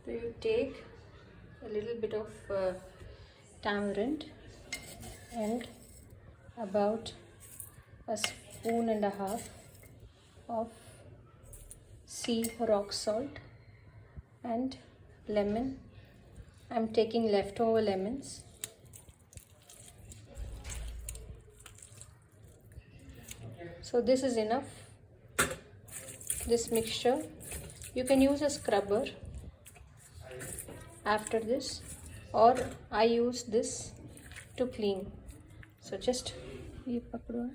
So you take a little bit of tamarind and about a spoon and a half of sea rock salt and lemon. I'm taking leftover lemons. So this is enough, this mixture. You can use a scrubber after this, or I use this to clean. So just ये पकड़ो,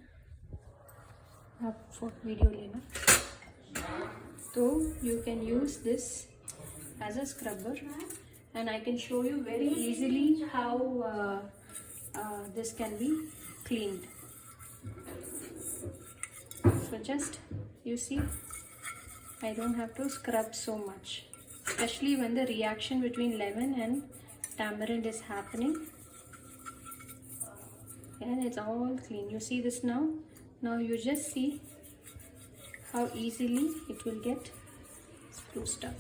आप video लेना. So you can use this as a scrubber, and I can show you very easily how this can be cleaned. So just, you see, I don't have to scrub so much, especially when the reaction between lemon and tamarind is happening, and it's all clean. You see this now? Now you just see how easily it will get spruced up.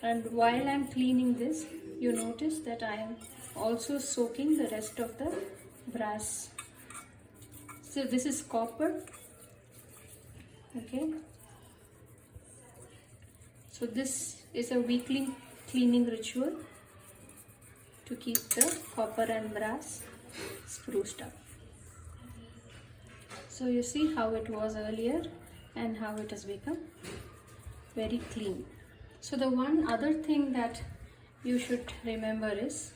And while I'm cleaning this, you notice that I am also soaking the rest of the brass. So this is copper, okay. So this is a weekly cleaning ritual to keep the copper and brass spruced up. So you see how it was earlier and how it has become very clean. So the one other thing that you should remember is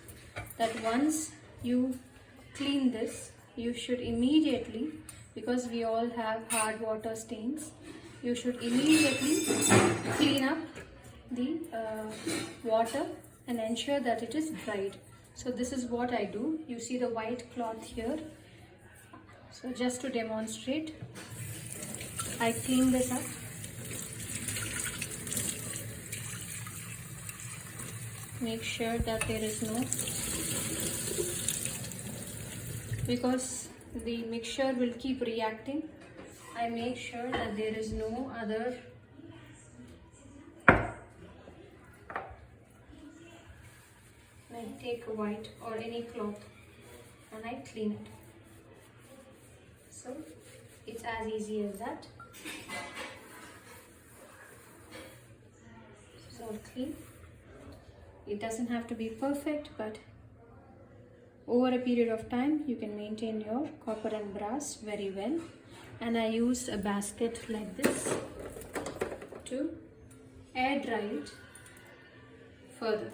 that once you clean this, you should immediately, because we all have hard water stains, you should immediately clean up the water and ensure that it is dried. So this is what I do. You see the white cloth here. So just to demonstrate, I clean this up. Make sure that there is no, because the mixture will keep reacting, I make sure that there is no other I take a white or any cloth and I clean it. So it's as easy as that. It's all clean. It doesn't have to be perfect, but over a period of time you can maintain your copper and brass very well. And I use a basket like this to air dry it further.